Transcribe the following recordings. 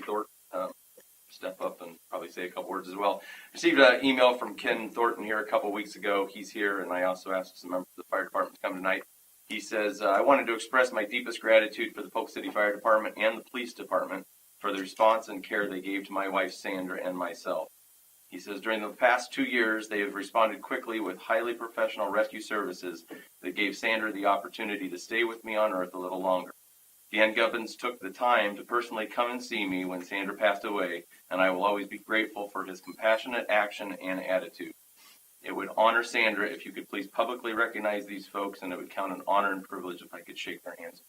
Thornton step up and probably say a couple words as well. Received an email from Ken Thornton here a couple weeks ago. He's here, and I also asked some members of the fire department to come tonight. He says, I wanted to express my deepest gratitude for the Polk City Fire Department and the police department for the response and care they gave to my wife, Sandra, and myself. He says, during the past 2 years, they have responded quickly with highly professional rescue services that gave Sandra the opportunity to stay with me on Earth a little longer. Dan Gubbins took the time to personally come and see me when Sandra passed away, and I will always be grateful for his compassionate action and attitude. It would honor Sandra if you could please publicly recognize these folks, and it would count an honor and privilege if I could shake their hands.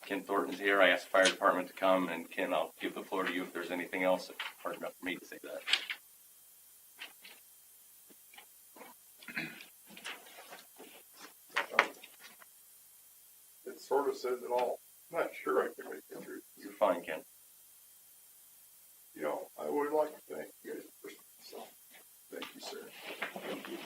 Ken Thornton's here. I asked the fire department to come, and Ken, I'll give the floor to you if there's anything else. It's hard enough for me to say that. It sort of says it all. I'm not sure I can make it through. You're fine, Ken. You know, I would like to thank you guys first. So, thank you, sir. Thank you.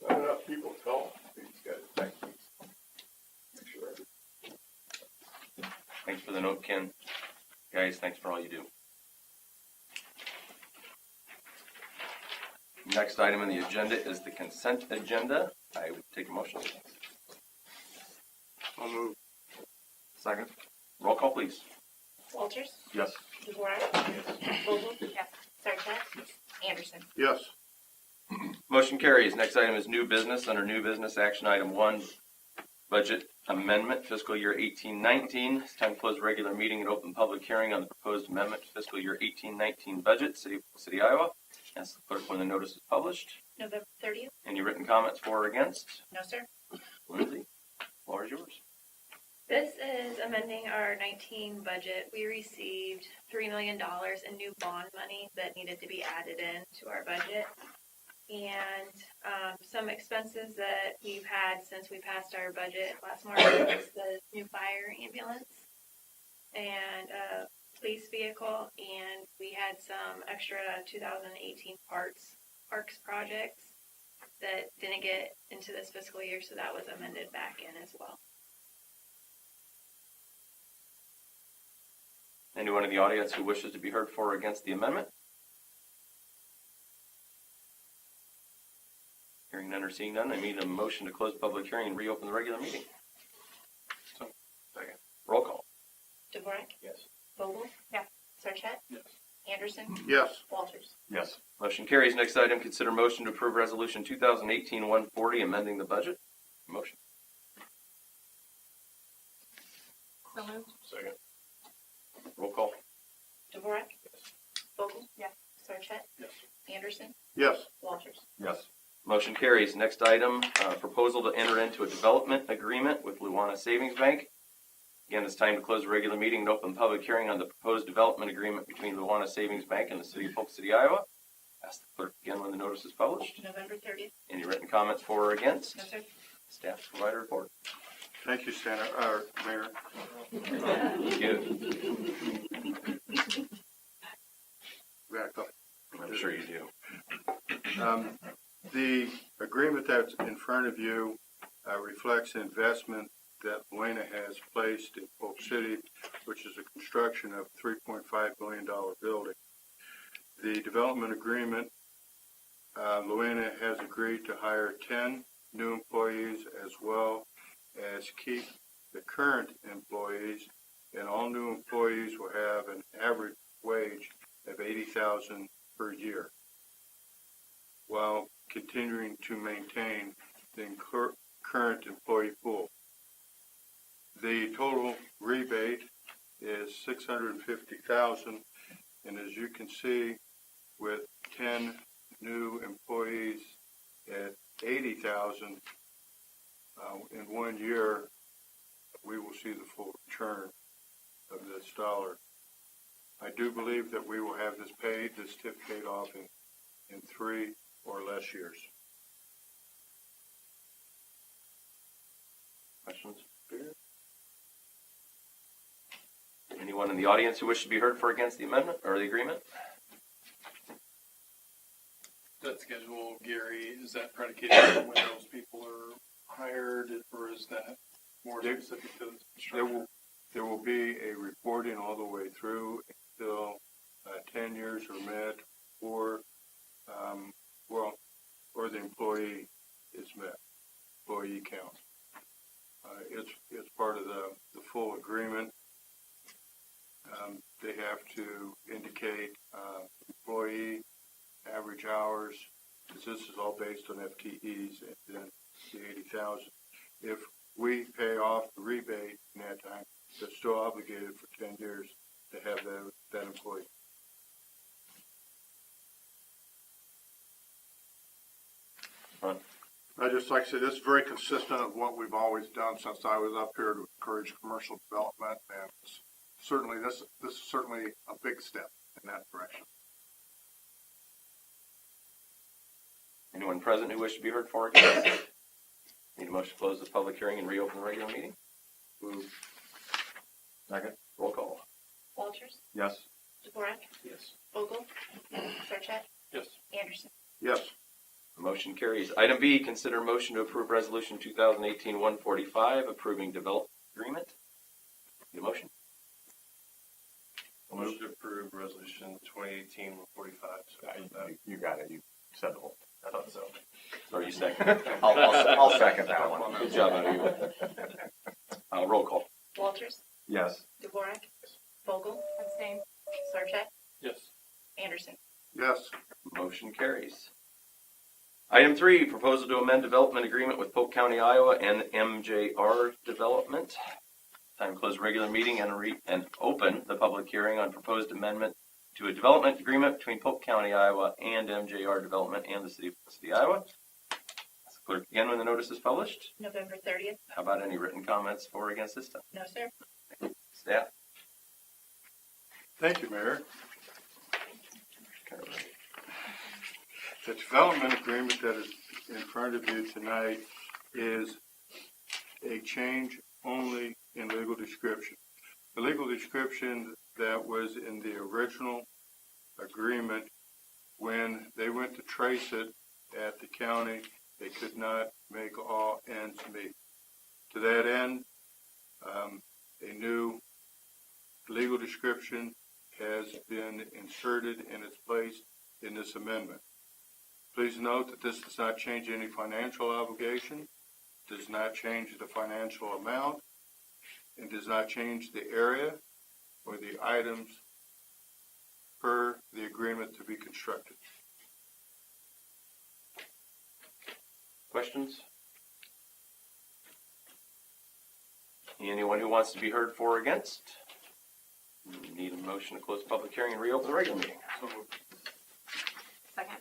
Not enough people tell these guys thank you. Make sure Thanks for the note, Ken. Guys, thanks for all you do. Next item on the agenda is the consent agenda. I would take a motion. I'll move. Second. Roll call, please. Walters? Yes. Dvorak? Yes. Vogel? Yes. Sarchet? Yes. Anderson? Yes. Motion carries. Next item is new business. Under new business, action item 1, budget amendment, fiscal year 18-19. It's time to close regular meeting and open public hearing on the proposed amendment to fiscal year 18-19 budget, City, Iowa. Ask the clerk when the notice is published. November 30th? Any written comments for or against? No, sir. Lindsay, the floor is yours. This is amending our 19 budget. We received $3 million in new bond money that needed to be added in to our budget. And some expenses that we've had since we passed our budget last March was the new fire ambulance and a police vehicle, and we had some extra 2018 parks projects that didn't get into this fiscal year, so that was amended back in as well. Anyone in the audience who wishes to be heard for or against the amendment? Hearing none or seeing none, I need a motion to close public hearing and reopen the regular meeting. So, second. Roll call. Dvorak? Yes. Vogel? Yes. Sarchet? Yes. Anderson? Yes. Walters? Yes. Motion carries. Next item, consider motion to approve resolution 2018-140, amending the budget. Motion. So moved. Second. Roll call. Dvorak? Yes. Vogel? Yes. Sarchet? Yes. Anderson? Yes. Walters? Yes. Motion carries. Next item, proposal to enter into a development agreement with Luana Savings Bank. Again, it's time to close the regular meeting and open public hearing on the proposed development agreement between Luana Savings Bank and the City of Polk City, Iowa. Ask the clerk again when the notice is published. November 30th. Any written comments for or against? No, sir. Staff provide a report. Thank you, Mayor. Thank you. We got a couple. I'm sure you do. The agreement that's in front of you reflects investment that Luana has placed in Polk City, which is a construction of a $3.5 million building. The development agreement, Luana has agreed to hire 10 new employees as well as keep the current employees, and all new employees will have an average wage of $80,000 per year, while continuing to maintain the current employee pool. The total rebate is $650,000, and as you can see, with 10 new employees at $80,000 in 1 year, we will see the full return of this dollar. I do believe that we will have this paid, this tip paid off in 3 or less years. Questions? Anyone in the audience who wishes to be heard for or against the amendment or the agreement? That schedule, Gary, is that predicated on when those people are hired, or is that more specific to the construction? There will be a reporting all the way through until 10 years are met, or or the employee is met, employee count. It's part of the full agreement. They have to indicate employee average hours, because this is all based on FTEs, and then the 80,000. If we pay off the rebate in that time, they're still obligated for 10 years to have that employee. I just like to say this is very consistent of what we've always done since I was up here to encourage commercial development, and certainly this is certainly a big step in that direction. Anyone present who wishes to be heard for or against? Need a motion to close this public hearing and reopen the regular meeting? Move. Second. Roll call. Walters, Yes. Dvorak, Yes. Vogel, Sarchet, Yes. Anderson. Yes. Motion carries. Item B, consider motion to approve resolution 2018-145, approving development agreement. Need a motion? Motion to approve resolution 2018-145. You got it. You said the whole. I thought so. Or you second? I'll second that one. Good job out of you. Roll call. Walters, Yes. Dvorak, Vogel, abstain, Sarchet, Yes. Anderson. Yes. Motion carries. Item 3, proposal to amend development agreement with Polk County, Iowa and MJR Development. Time to close regular meeting and open the public hearing on proposed amendment to a development agreement between Polk County, Iowa and MJR Development and the City of Polk City, Iowa. Clerk again when the notice is published. November 30th. How about any written comments for or against this time? No, sir. Staff? Thank you, Mayor. The development agreement that is in front of you tonight is a change only in legal description. The legal description that was in the original agreement, when they went to trace it at the county, they could not make all ends meet. To that end, a new legal description has been inserted in its place in this amendment. Please note that this does not change any financial obligation, does not change the financial amount, and does not change the area or the items per the agreement to be constructed. Questions? Anyone who wants to be heard for or against? Need a motion to close the public hearing and reopen the regular meeting. Second.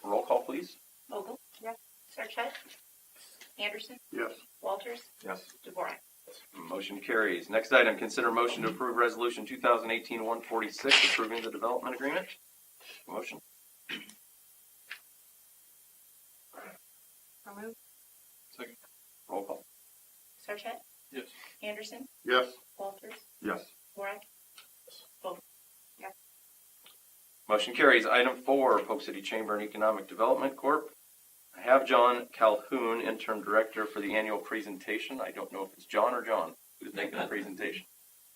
Roll call, please. Vogel. Yes. Sarchet, Anderson, Yes. Walters, Yes. Dvorak. Motion carries. Next item, consider motion to approve resolution 2018-146, approving the development agreement. Motion. So moved. Second. Roll call. Sarchet, Yes. Anderson, Yes. Walters, Yes. Dvorak. Motion carries. Item 4, Polk City Chamber and Economic Development Corp. I have John Calhoun, Interim Director, for the annual presentation. I don't know if it's John or John who's making the presentation.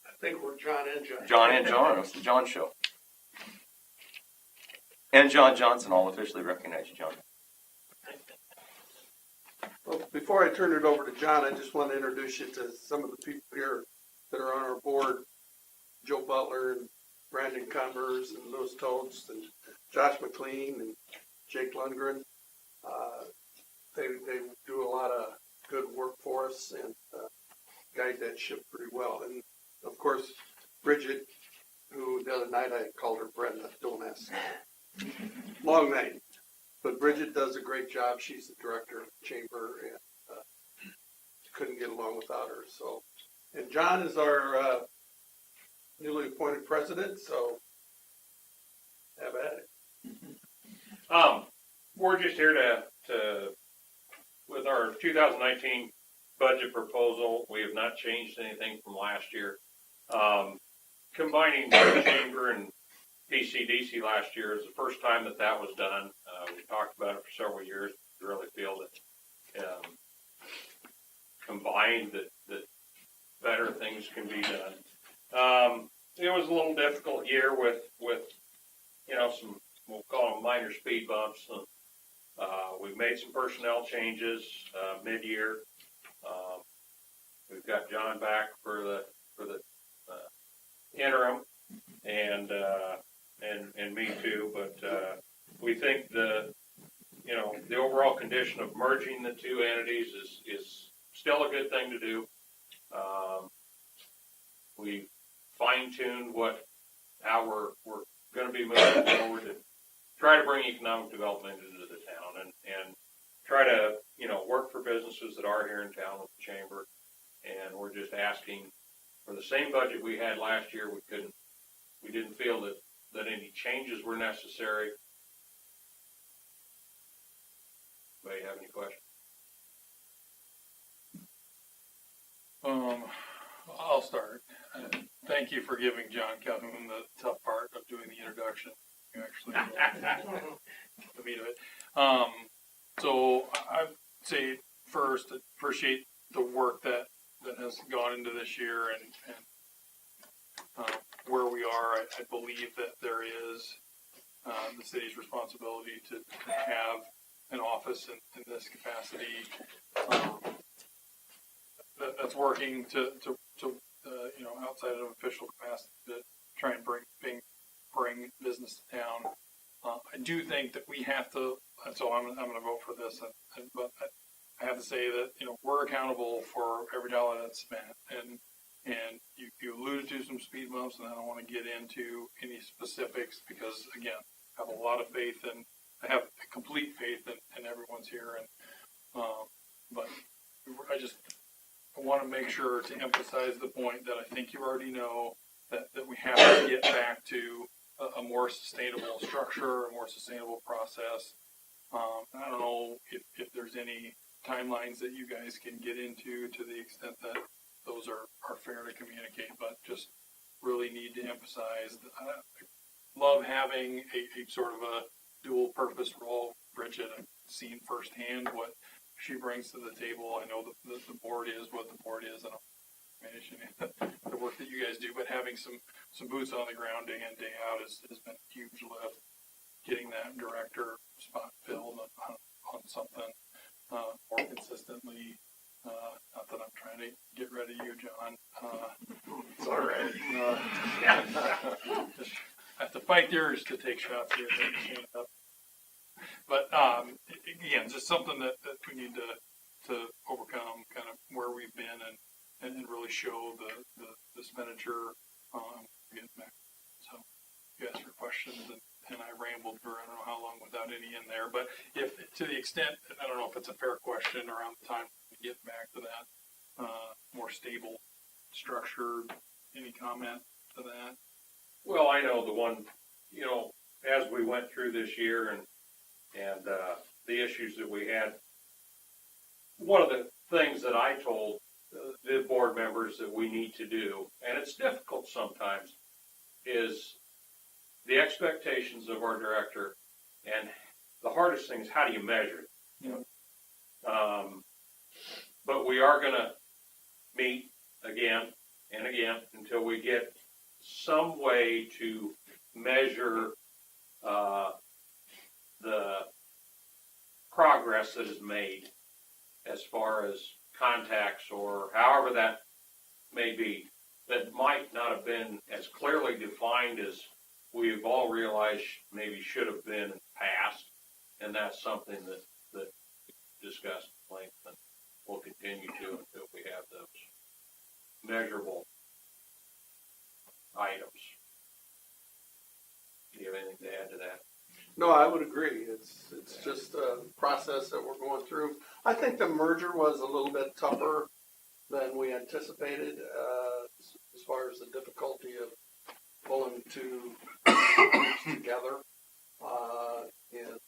I think we're John and John. John and John. It's the John Show. And John Johnson, I'll officially recognize you, John. Well, before I turn it over to John, I just want to introduce you to some of the people here that are on our board. Joe Butler and Brandon Converse and Louis Toads and Josh McLean and Jake Lundgren. They do a lot of good work for us and guide that ship pretty well. And of course, Bridget, who the other night I called her Brenda, don't ask. Long name. But Bridget does a great job. She's the director of the chamber, and couldn't get along without her. So, and John is our newly appointed president, so have at it. We're just here to, with our 2019 budget proposal, we have not changed anything from last year. Combining the chamber and PCDC last year is the first time that was done. We talked about it for several years. We really feel that combined that better things can be done. It was a little difficult year with some, we'll call them minor speed bumps. We've made some personnel changes mid-year. We've got John back for the interim, and me too. But we think the overall condition of merging the two entities is still a good thing to do. We fine-tuned how we're going to be moving forward to try to bring economic development into the town and try to work for businesses that are here in town with the chamber. And we're just asking for the same budget we had last year. We didn't feel that any changes were necessary. Anybody have any questions? I'll start. Thank you for giving John Calhoun the tough part of doing the introduction. You actually the meat of it. So I'd say first, appreciate the work that has gone into this year and where we are. I believe that there is the city's responsibility to have an office in this capacity that's working to outside of official capacity to try and bring business to town. I do think that we have to, and so I'm going to vote for this, but I have to say that we're accountable for every dollar that's spent, and you alluded to some speed bumps, and I don't want to get into any specifics because again, I have a lot of faith and I have complete faith in everyone's here, and but I want to make sure to emphasize the point that I think you already know that we have to get back to a more sustainable structure, a more sustainable process. I don't know if there's any timelines that you guys can get into to the extent that those are fair to communicate, but just really need to emphasize that I love having a sort of a dual purpose role. Bridget, I've seen firsthand what she brings to the table. I know the board is what the board is, and I'm managing the work that you guys do, but having some boots on the ground day in, day out has been a huge lift. Getting that director spot filled on something more consistently. Not that I'm trying to get rid of you, John. It's all right. Just have to fight the urge to take shots here. But again, just something that we need to overcome, kind of where we've been, and really show the expenditure getting back. So you asked for questions, and I rambled for I don't know how long without any in there. But if to the extent, I don't know if it's a fair question around the time we get back to that more stable structure. Any comment to that? Well, I know the one, as we went through this year and the issues that we had, one of the things that I told the board members that we need to do, and it's difficult sometimes, is the expectations of our director, and the hardest thing is how do you measure it? But we are going to meet again and again until we get some way to measure the progress that is made as far as contacts or however that may be, that might not have been as clearly defined as we've all realized maybe should have been in the past, and that's something that we discussed at length and we'll continue to until we have those measurable items. Do you have anything to add to that? No, I would agree. It's just a process that we're going through. I think the merger was a little bit tougher than we anticipated as far as the difficulty of pulling two groups together. And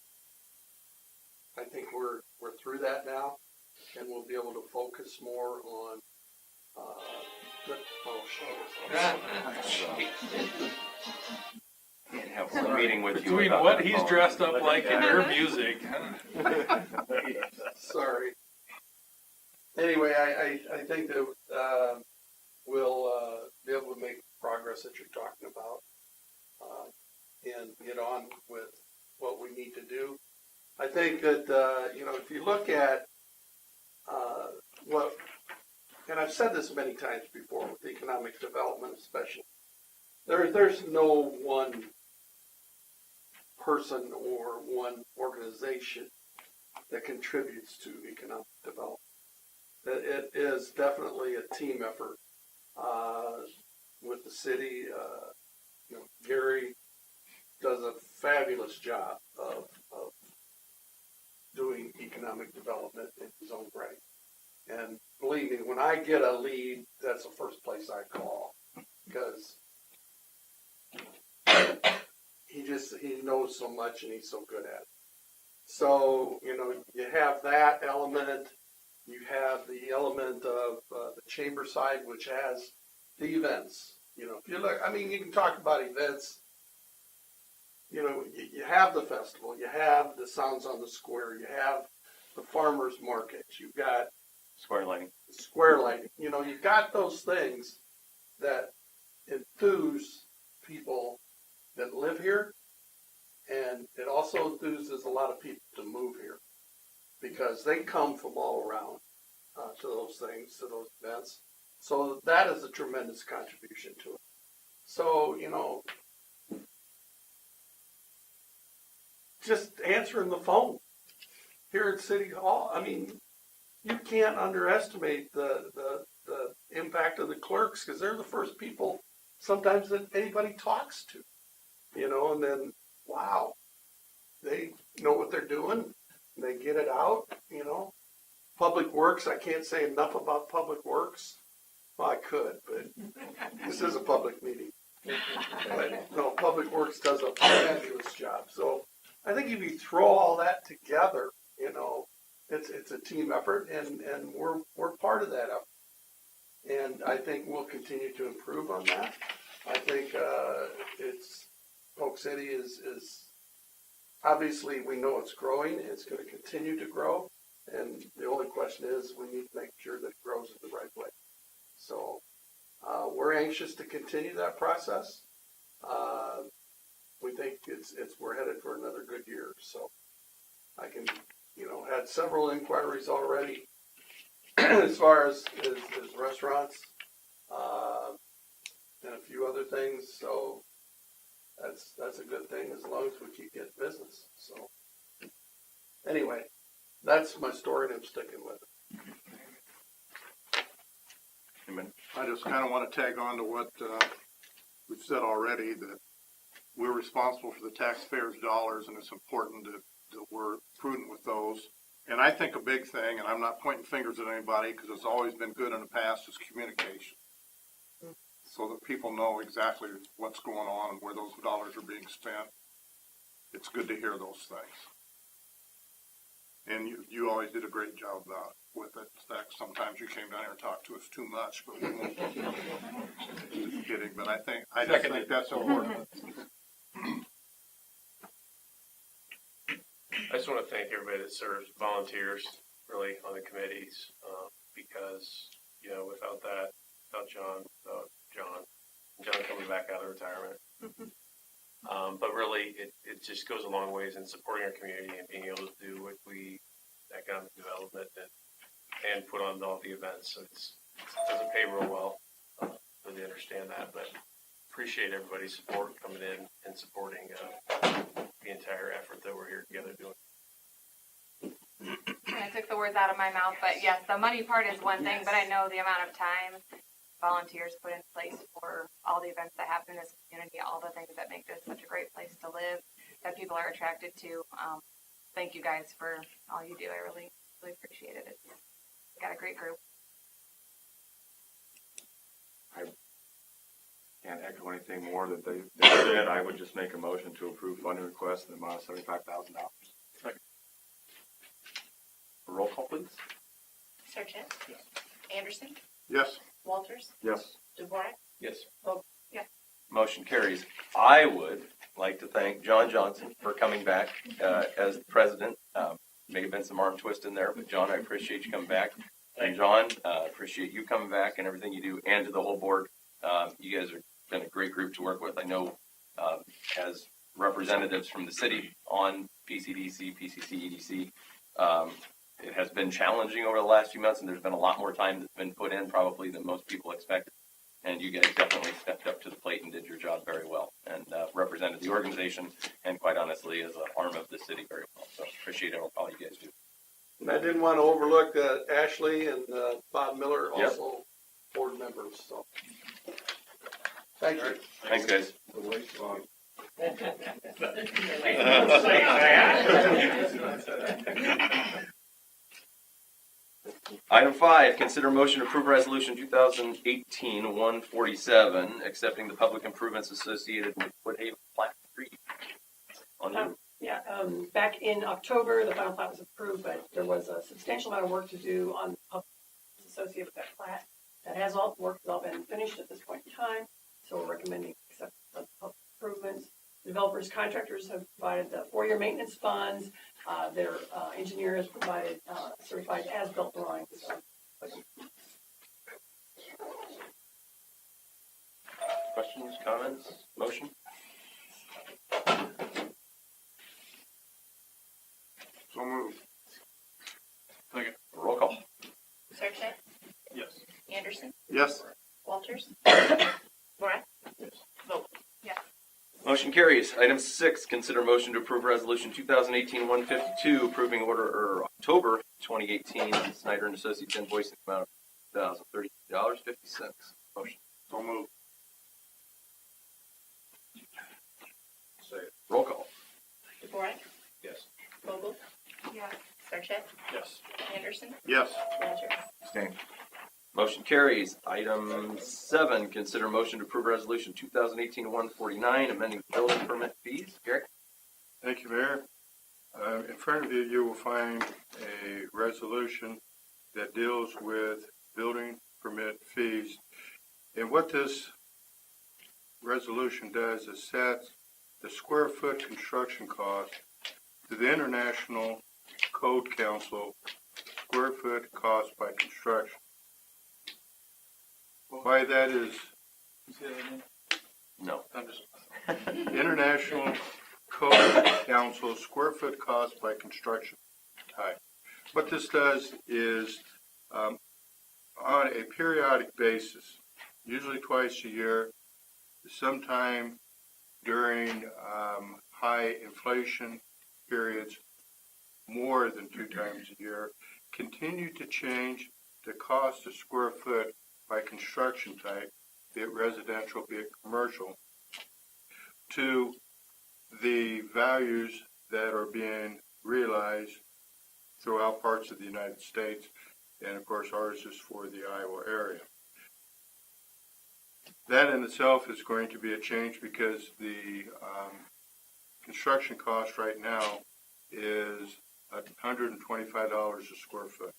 I think we're through that now, and we'll be able to focus more on, Can't have one meeting with you. Between without what the he's phone. dressed up like and Yeah. your music. sorry. Anyway, I think that we'll be able to make progress that you're talking about, and get on with what we need to do. I think that if you look at what, and I've said this many times before with economic development, especially, there's no one person or one organization that contributes to economic development. It is definitely a team effort with the city. Gary does a fabulous job of doing economic development in his own right. And believe me, when I get a lead, that's the first place I call, because he knows so much and he's so good at it. So, you have that element. You have the element of the chamber side, which has the events. If you look, you can talk about events. You have the festival, you have the Sounds on the Square, you have the farmers market, you've got Square lighting. square lighting. You've got those things that enthuse people that live here, and it also enthuses a lot of people to move here because they come from all around to those things, to those events. So that is a tremendous contribution to it. So, just answering the phone here at City Hall. You can't underestimate the impact of the clerks, because they're the first people sometimes that anybody talks to, and then, wow, they know what they're doing, and they get it out, Public Works, I can't say enough about Public Works. Well, I could, but this is a public meeting. But no, Public Works does a fabulous job. So I think if you throw all that together, it's a team effort, and we're part of that effort. And I think we'll continue to improve on that. I think Polk City is obviously, we know it's growing. It's going to continue to grow. And the only question is, we need to make sure that it grows in the right way. So we're anxious to continue that process. We think we're headed for another good year. So I can, had several inquiries already as far as restaurants and a few other things. So that's a good thing as long as we keep getting business. So anyway, that's my story, and I'm sticking with it. Amen. I just kind of want to tag on to what we've said already, that we're responsible for the taxpayers' dollars, and it's important that we're prudent with those. And I think a big thing, and I'm not pointing fingers at anybody because it's always been good in the past, is communication. So that people know exactly what's going on and where those dollars are being spent. It's good to hear those things. And you always did a great job with it. In fact, sometimes you came down here and talked to us too much, but we won't. Just kidding. But I just think that's important. I just want to thank everybody that serves, volunteers, really, on the committees, because, without that, without John coming back out of retirement. But really, it just goes a long ways in supporting our community and being able to do what economic development and put on all the events. So it doesn't pay real well. Really understand that, but appreciate everybody's support coming in and supporting the entire effort that we're here together doing. I took the words out of my mouth, but yes, the money part is one thing, but I know the amount of time volunteers put in place for all the events that happen in this community, all the things that make this such a great place to live, that people are attracted to. Thank you guys for all you do. I really, really appreciate it. It's got a great group. Can't echo anything more that they said. I would just make a motion to approve funding request in the amount of $75,000. Roll call, please. Sarchet? Anderson? Yes. Walters? Yes. DeVore? Yes. Vogel? Motion carries. I would like to thank John Johnson for coming back as the president. May have been some arm twist in there, but John, I appreciate you coming back. And John, appreciate you coming back and everything you do, and to the whole board. You guys have been a great group to work with. I know as representatives from the city on PCDC, PCC, EDC, it has been challenging over the last few months, and there's been a lot more time that's been put in probably than most people expected. And you guys definitely stepped up to the plate and did your job very well, and represented the organization, and quite honestly, as an arm of the city very well. So appreciate all you guys do. And I didn't want to overlook Ashley and Bob Miller, Yep. also board members, so. Thank you. Thanks, guys. Item 5, consider motion to approve resolution 2018-147, accepting the public improvements associated with Woodhaven Plat 3. On you. Back in October, the final plat was approved, but there was a substantial amount of work to do on the public associated with that plat. That work has all been finished at this point in time, so we're recommending acceptance of public improvements. Developers, contractors have provided the 4-year maintenance funds. Their engineer has provided certified as-built drawings. Questions, comments, motion? So moved. Roll call. Sarchet? Yes. Anderson? Yes. Walters? DeVore? Vogel? Motion carries. Item 6, consider motion to approve resolution 2018-152, approving order October 2018 Snyder and Associates invoice in the amount of $1,032.50. Motion. So moved. Say it. Roll call. DeVore? Yes. Vogel? Yes. Sarchet? Yes. Anderson? Yes. Walters? Abstain. Motion carries. Item 7, consider motion to approve resolution 2018-149, amending building permit fees. Gary? Thank you, Mayor. In front of you, you will find a resolution that deals with building permit fees. And what this resolution does is set the square foot construction cost to the International Code Council square foot cost by construction. Why that is No. International Code Council square foot cost by construction type. What this does is on a periodic basis, usually twice a year, sometime during high inflation periods, more than 2 times a year, continue to change the cost of square foot by construction type, be it residential, be it commercial, to the values that are being realized throughout parts of the United States, and of course ours is for the Iowa area. That in itself is going to be a change because the construction cost right now is $125 a square foot.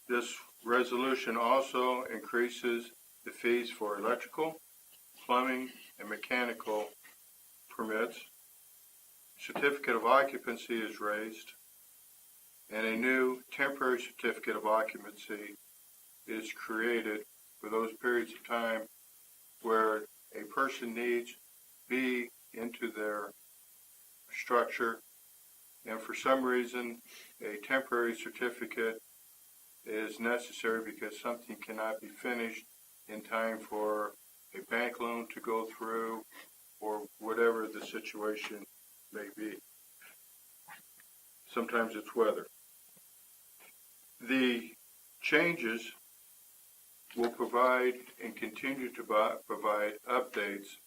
This resolution also increases the fees for electrical, plumbing, and mechanical permits. Certificate of occupancy is raised, and a new temporary certificate of occupancy is created for those periods of time where a person needs to be into their structure, and for some reason a temporary certificate is necessary because something cannot be finished in time for a bank loan to go through or whatever the situation may be. Sometimes it's weather. The changes will provide and continue to provide updates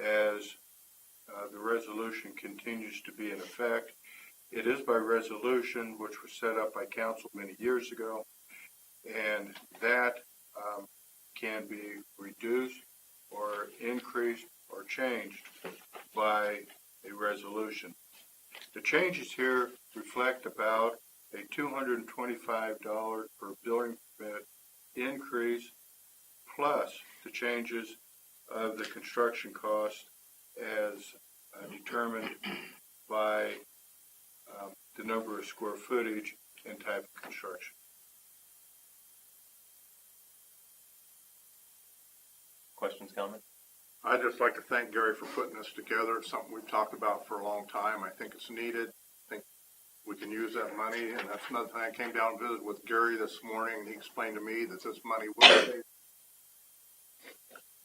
as the resolution continues to be in effect. It is by resolution, which was set up by council many years ago, and that can be reduced or increased or changed by a resolution. The changes here reflect about a $225 per building permit increase, plus the changes of the construction cost as determined by the number of square footage and type of construction. Questions, comments? I'd just like to thank Gary for putting this together. It's something we've talked about for a long time. I think it's needed. I think we can use that money, and that's another thing. I came down and visited with Gary this morning, and he explained to me that this money will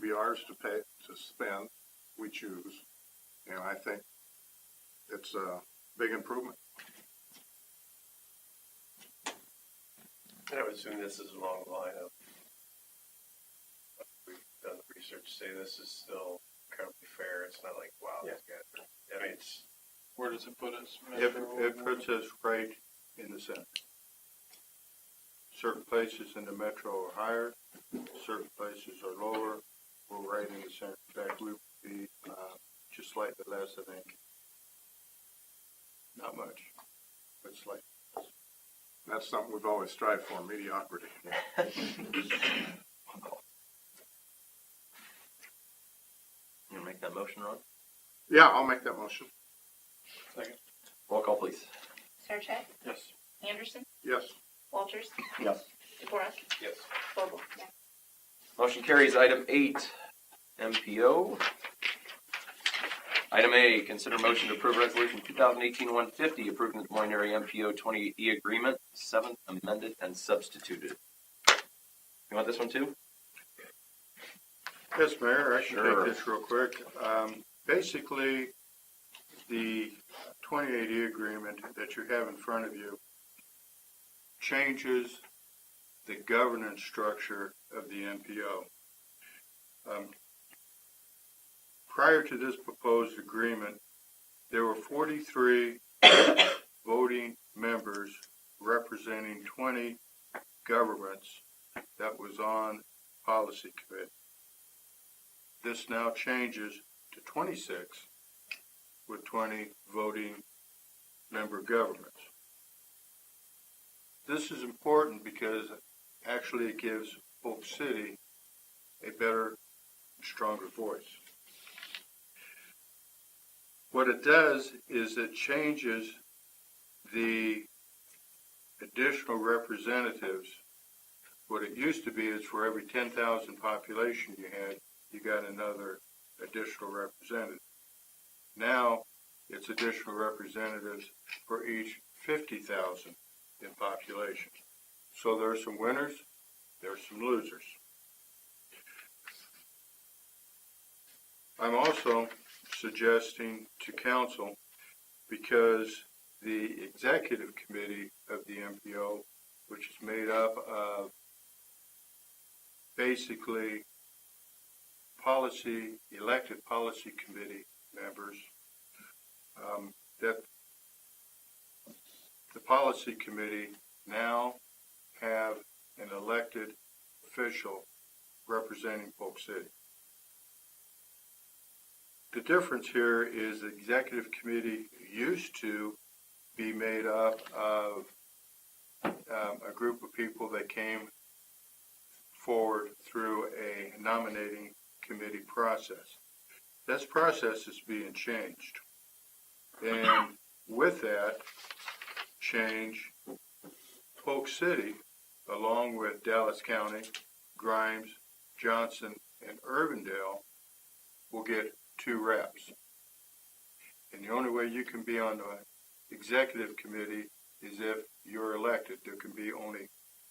be ours to spend. We choose, and I think it's a big improvement. I would assume this is along the line of, we've done the research to say this is still incredibly fair. It's not like, wow, Yeah. this guy, I mean, it's, Where does it put us? It puts us right in the center. Certain places in the metro are higher, certain places are lower. We're right in the center. In fact, we would be just slightly less, I think. Not much, but slightly. That's something we've always strived for, mediocrity. You make that motion, Ron? Yeah, I'll make that motion. Second. Roll call, please. Sarchet, Yes. Anderson, Yes. Walters, Yes. DeBorak, yes. Vogel. Motion carries. Item 8, MPO. Item A, consider motion to approve resolution 2018-150, approving the Des Moines area MPO 28E agreement, 7th amended and substituted. You want this one too? Yes, Mayor, I can Sure. take this real quick. Basically, the 28E agreement that you have in front of you changes the governance structure of the NPO. Prior to this proposed agreement, there were 43 voting members representing 20 governments that was on policy committee. This now changes to 26 with 20 voting member governments. This is important because actually it gives Polk City a better, stronger voice. What it does is it changes the additional representatives. What it used to be is for every 10,000 population you had, you got another additional representative. Now, it's additional representatives for each 50,000 in population. So there are some winners, there are some losers. I'm also suggesting to council, because the executive committee of the MPO, which is made up of basically elected policy committee members, that the policy committee now have an elected official representing Polk City. The difference here is the executive committee used to be made up of a group of people that came forward through a nominating committee process. This process is being changed. And with that change, Polk City, along with Dallas County, Grimes, Johnson, and Urbandale, will get 2 reps. And the only way you can be on the executive committee is if you're elected. There can be only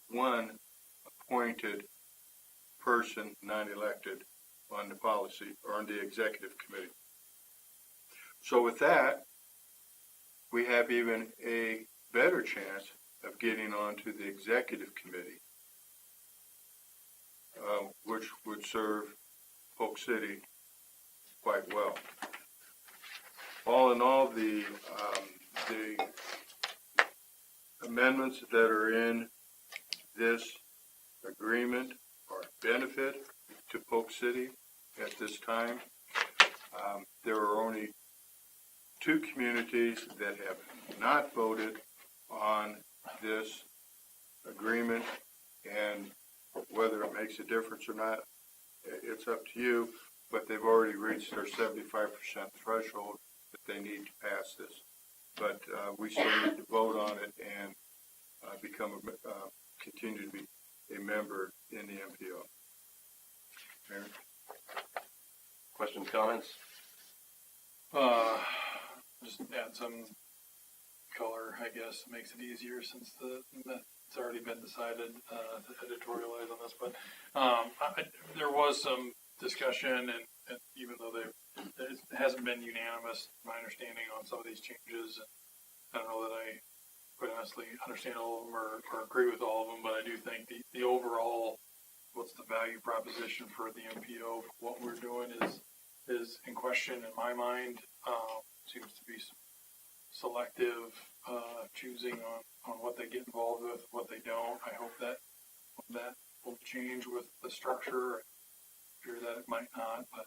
one appointed person, non-elected, on the policy or on the executive committee. So with that, we have even a better chance of getting onto the executive committee, which would serve Polk City quite well. All in all, the amendments that are in this agreement are benefit to Polk City at this time. There are only 2 communities that have not voted on this agreement, and whether it makes a difference or not, it's up to you, but they've already reached their 75% threshold that they need to pass this. But we still need to vote on it and continue to be a member in the MPO. Mayor? Questions, comments? Just add some color, I guess, makes it easier since it's already been decided to editorialize on this. But there was some discussion, and even though it hasn't been unanimous, my understanding on some of these changes, I don't know that I quite honestly understand all of them or agree with all of them, but I do think the overall, what's the value proposition for the MPO, what we're doing is in question in my mind. Seems to be selective, choosing on what they get involved with, what they don't. I hope that will change with the structure. I fear that it might not, but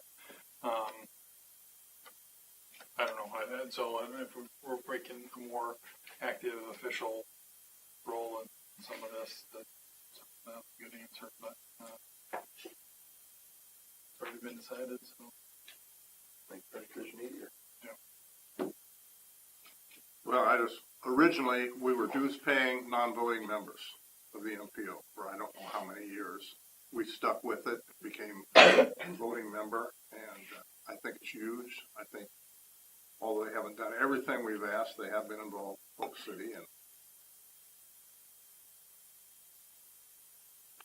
I don't know. So if we're breaking a more active official role in some of this, that's a good answer, but it's already been decided, so. Make the decision easier. Well, originally, we were dues paying non-voting members of the MPO for I don't know how many years. We stuck with it, became a voting member, and I think it's huge. I think, although they haven't done everything we've asked, they have been involved in Polk City, and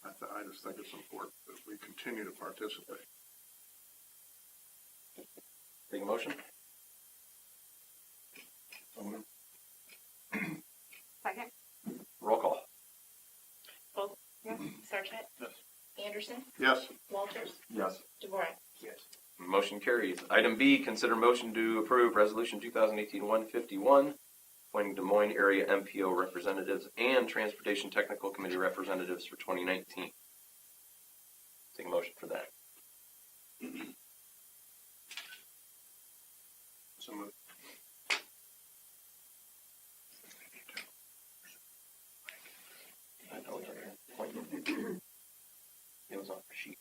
I just think it's important that we continue to participate. Take a motion? Second? Roll call. Polk. Yes. Sarchet. Yes. Anderson. Yes. Walters. Yes. DeVore. Motion carries. Item B, consider motion to approve Resolution 2018-151, appointing Des Moines area MPO representatives and Transportation Technical Committee representatives for 2019. Take a motion for that. So moved. I know it's right here. It was on the sheet.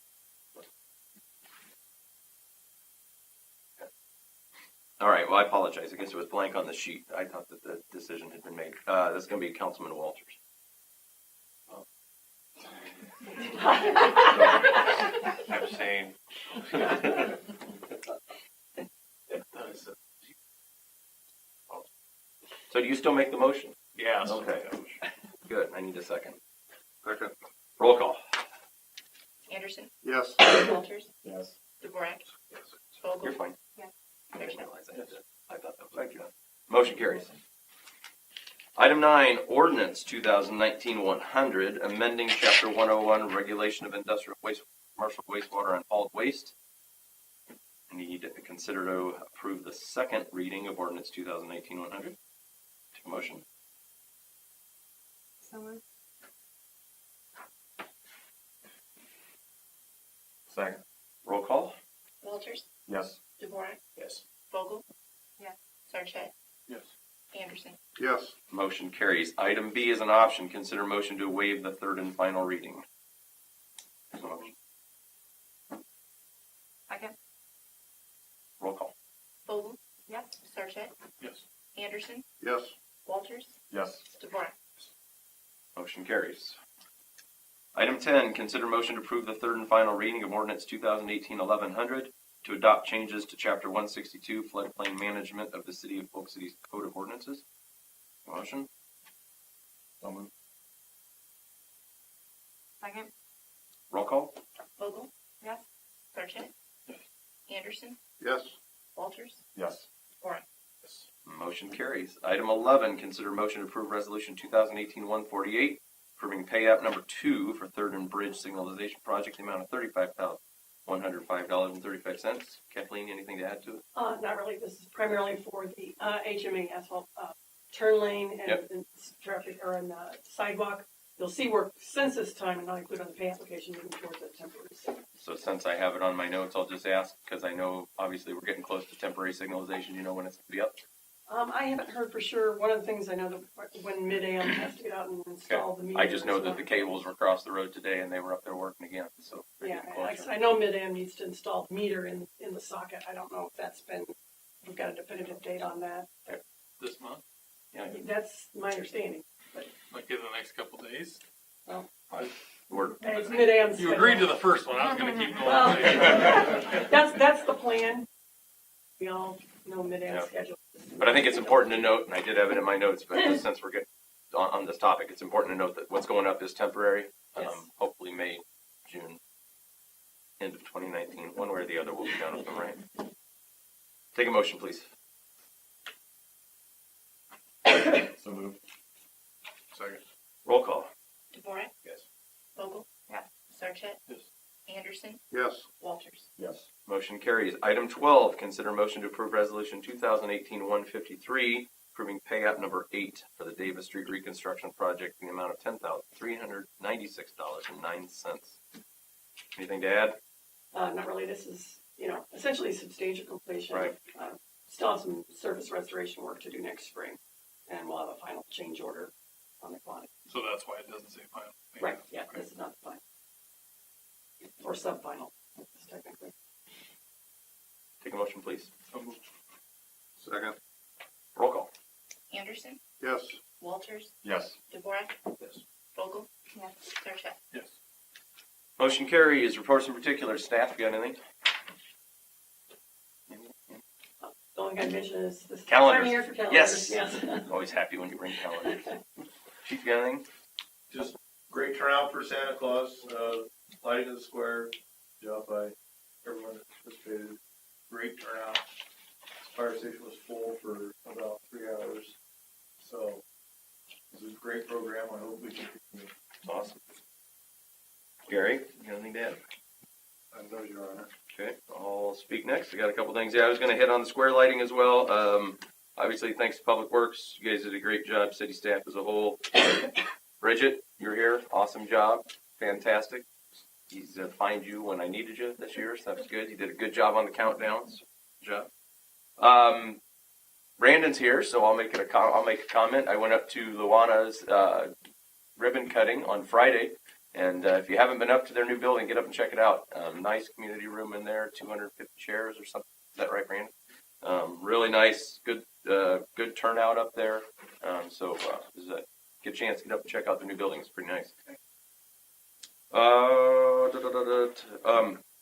All right, well, I apologize. I guess it was blank on the sheet. I thought that the decision had been made. That's going to be Councilman Walters. Abstain. So do you still make the motion? Yeah. Okay. Good. I need a second. Second. Roll call. Anderson. Yes. Walters. Yes. DeVore. You're Vogel. fine. Yes. I didn't realize I had to. I thought that was thank you. Motion carries. Item 9, Ordinance 2019-100, amending Chapter 101, Regulation of Industrial Waste, Commercial Wastewater and Hauled Waste. I need to consider to approve the second reading of Ordinance 2019-100. Take a motion. So moved. Second. Roll call. Walters. Yes. DeVore. Yes. Vogel. Yes. Sarchet. Yes. Anderson. Yes. Motion carries. Item B is an option. Consider motion to waive the third and final reading. Take a motion. Second? Roll call. Vogel. Yes. Sarchet. Yes. Anderson. Yes. Walters. Yes. DeVore. Motion carries. Item 10, consider motion to approve the third and final reading of Ordinance 2018-1100 to adopt changes to Chapter 162 Floodplain Management of the City of Polk City's Code of Ordinances. Motion. So moved. Second? Roll call. Vogel. Yes. Sarchet. Yes. Anderson. Yes. Walters. Yes. DeVore. Motion carries. Item 11, consider motion to approve Resolution 2018-148, approving pay app number 2 for Third and Bridge Signalization Project, the amount of $35,105.35. Kathleen, anything to add to it? Not really. This is primarily for the HMA asphalt turn lane and Yep. and traffic or sidewalk you'll see work since this time and not included on the pay application moving towards a temporary signal. So since I have it on my notes, I'll just ask, because I know obviously we're getting close to temporary signalization. You know when it's going to be up? I haven't heard for sure. One of the things I know that when mid-AM has to get out and install the meters. I just know that the cables were across the road today and they were up there working again, so. they're Yeah, getting closer. I know mid-AM needs to install the meter in the socket. I don't know if that's been, we've got a definitive date on that. This month, Yeah, That's my understanding. like in the next couple days. we're, And it's mid-AM. You agreed to the first one. I was going to keep going. Well, that's the plan. We all know mid-AM Yeah. schedule. but I think it's important to note, and I did have it in my notes, but just since we're getting on this topic, it's important to note that what's going up is temporary. Yes. Hopefully May, June, end of 2019, one way or the other, we'll be done with them, right? Take a motion, please. So moved. Second. Roll call. DeVore, Yes. Vogel, Yes. Sarchet, Yes. Anderson, Yes. Walters. Yes. Motion carries. Item 12, consider motion to approve resolution 2018-153, approving pay app number 8 for the Davis Street reconstruction project in the amount of $10,396.09. Anything to add? Not really. This is, essentially substantial completion. Right. Still have some surface restoration work to do next spring, and we'll have a final change order on the quantity. So that's why it doesn't say final. Right, yeah, Okay. this is not the final. Or sub-final, technically. Take a motion, please. So moved. Second. Roll call. Anderson, Yes. Walters, Yes. DeVore, Yes. Vogel, Yes. Sarchet. Yes. Motion carries. Reports in particular. Staff, you got anything? The only thing I mention is this Calendars. time of year for calendars. Yes. Yes. Always happy when you bring calendars. Chief, you got anything? Just great turnout for Santa Claus, lighting of the square, job by everyone that participated. Great turnout. Fire station was full for about 3 hours. So it was a great program. I hope we can continue. Awesome. Gary, you got anything to add? No, Your Honor. Okay, I'll speak next. I got a couple things. Yeah, I was going to hit on the square lighting as well. Obviously, thanks to Public Works. You guys did a great job, city staff as a whole. Bridget, you're here. Awesome job. Fantastic. He's find you when I needed you this year, so that's good. You did a good job on the countdowns. Good job. Brandon's here, so I'll make a comment. I went up to Luana's ribbon cutting on Friday. And if you haven't been up to their new building, get up and check it out. Nice community room in there, 250 chairs or something. Is that right, Brandon? Really nice, good turnout up there. So get a chance to get up and check out the new building. It's pretty nice.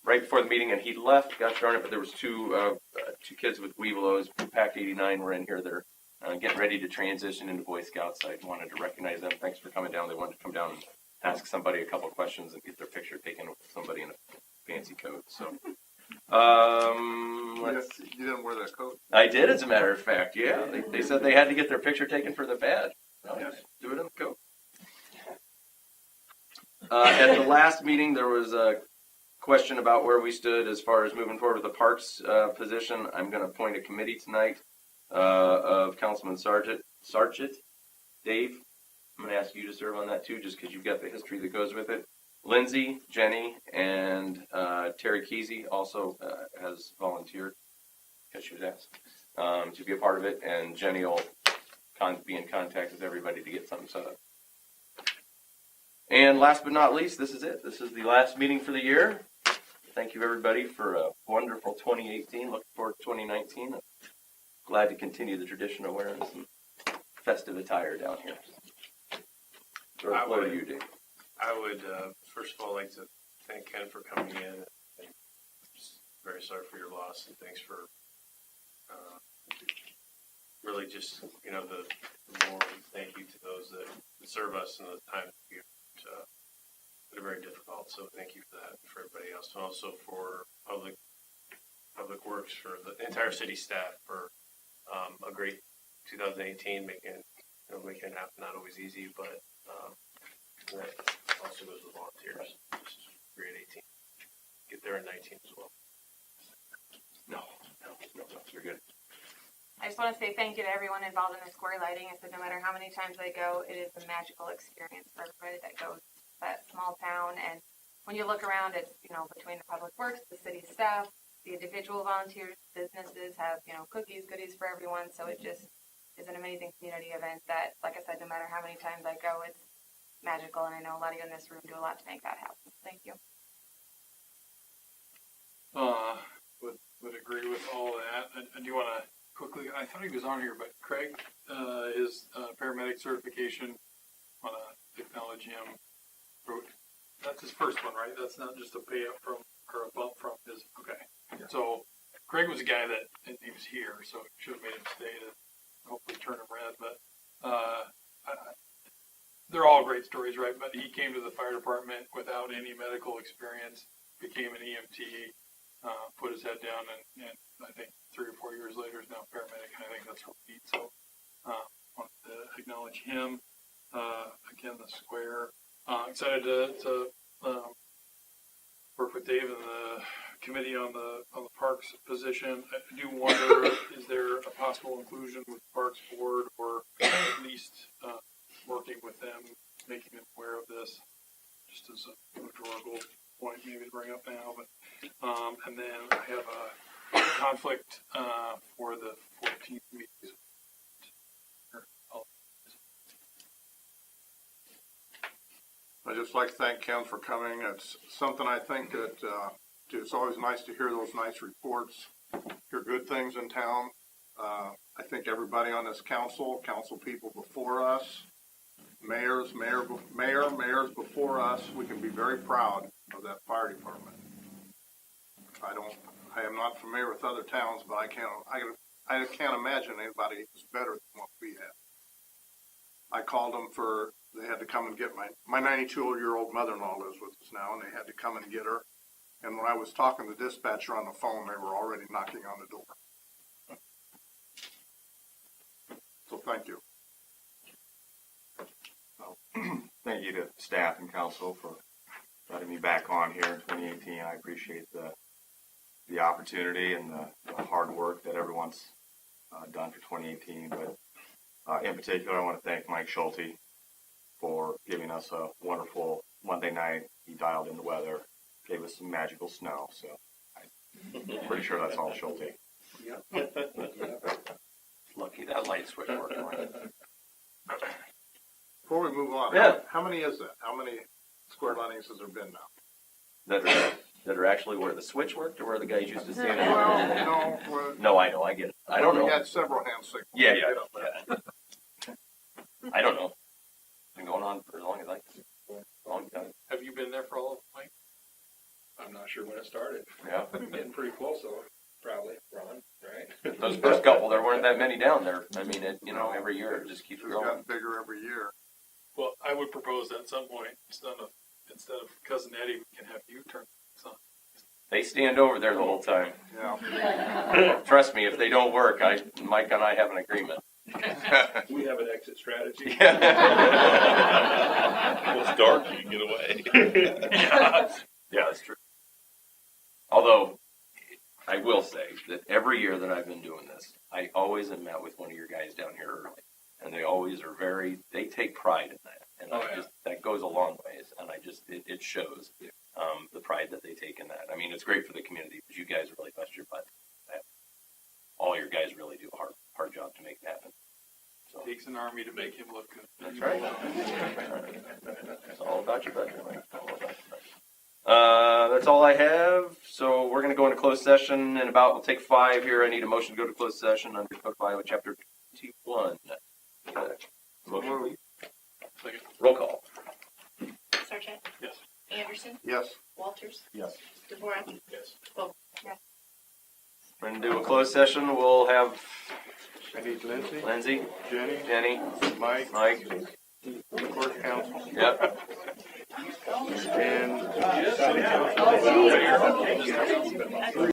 Right before the meeting, and he left. Gosh darn it! But there was two kids with Weebelows, Pack 89, were in here. They're getting ready to transition into Boy Scouts. I wanted to recognize them. Thanks for coming down. They wanted to come down and ask somebody a couple of questions and get their picture taken with somebody in a fancy coat. So, You didn't wear that coat? I did, as a matter of fact. Yeah, they said they had to get their picture taken for the badge. Well, do it in the coat. At the last meeting, there was a question about where we stood as far as moving forward with the parks position. I'm going to appoint a committee tonight of Councilman Sargent. Dave, I'm going to ask you to serve on that too, just because you've got the history that goes with it. Lindsay, Jenny, and Terry Kesey also has volunteered, because she was asked, to be a part of it. And Jenny will be in contact with everybody to get something set up. And last but not least, this is it. This is the last meeting for the year. Thank you, everybody, for a wonderful 2018. Looking forward to 2019. Glad to continue the tradition of wearing some festive attire down here. Throw the floor to you, Dave. I would, first of all, like to thank Ken for coming in. And just very sorry for your loss, and thanks for really just, the more thank you to those that serve us in the time that are very difficult. So thank you for that, and for everybody else, and also for Public Works, for the entire city staff for a great 2018, making it happen. Not always easy, but that also goes with volunteers. Just great 18. Get there in 19 as well. No, you're good. I just want to say thank you to everyone involved in the square lighting. I said no matter how many times I go, it is a magical experience for everybody that goes to that small town. And when you look around, it's, you know, between the public works, the city staff, the individual volunteers, businesses have, you know, cookies, goodies for everyone. So it just is an amazing community event that, like I said, no matter how many times I go, it's magical. And I know a lot of you in this room do a lot to make that happen. Thank you. Would agree with all that. I do want to quickly, I thought he was on here, but Craig, his paramedic certification, want to acknowledge him. That's his first one, right? That's not just a pay up from, or a bump from his, okay. Yeah. So Craig was a guy that, and he was here, so should have made him stay to hopefully turn him red, but they're all great stories, right? But he came to the fire department without any medical experience, became an EMT, put his head down, and I think 3 or 4 years later is now a paramedic, and I think that's really neat. So wanted to acknowledge him. Again, the square. Excited to work with Dave and the committee on the parks position. I do wonder, is there a possible inclusion with the Parks Board, or at least working with them, making them aware of this, just as a rhetorical point maybe to bring up now. But and then I have a conflict for the 14th meeting. I'd just like to thank Ken for coming. It's something I think that it's always nice to hear those nice reports, hear good things in town. I think everybody on this council people before us, mayors before us, we can be very proud of that fire department. I am not familiar with other towns, but I can't imagine anybody is better than what we have. I called them they had to come and get my 92-year-old mother-in-law lives with us now, and they had to come and get her. And when I was talking to the dispatcher on the phone, they were already knocking on the door. So thank you. Thank you to staff and council for letting me back on here in 2018. I appreciate the opportunity and the hard work that everyone's done for 2018. But in particular, I want to thank Mike Schulte for giving us a wonderful Monday night. He dialed in the weather, gave us some magical snow. So I'm pretty sure that's all Schulte. Lucky that light switch worked. Before we move on, Yeah. how many is that? How many square lightings has there been now? That are actually where the switch worked, or where the guys used to stand. Well, No, I know, I get it. I don't know. We had several hand signals. Yeah. I don't know. It's been going on for as long as a long time. Have you been there for all of it, Mike? I'm not sure when it started. Yeah. Getting pretty close though, probably, Ron, right? Those first couple, there weren't that many down there. I mean, every year it just keeps It's growing. gotten bigger every year. Well, I would propose that at some point, instead of Cousin Eddie, we can have you turn this on. They stand over there the whole time. Yeah. Trust me, if they don't work, Mike and I have an agreement. We have an exit strategy. Yeah. Well, it's dark, you can get away. Yeah, that's true. Although, I will say that every year that I've been doing this, I always am met with one of your guys down here early. And they always are they take pride in that. And that goes a long ways. And it shows the pride that they take in that. I mean, it's great for the community, because you guys really bust your butt. All your guys really do a hard job to make it happen. So. It takes an army to make him look good. That's right. It's all about your budget, Mike. It's all about your budget. That's all I have. So we're going to go into closed session in we'll take 5 here. I need a motion to go to closed session under Code of Iowa, Chapter 21. Motion, please. Second. Roll call. Sarchet? Yes. Anderson? Yes. Walters? Yes. Dvorak? Yes. We're going to do a closed session. We'll have I need Lindsay, Lindsay, Jenny, Mike, court counsel, yep. and city council.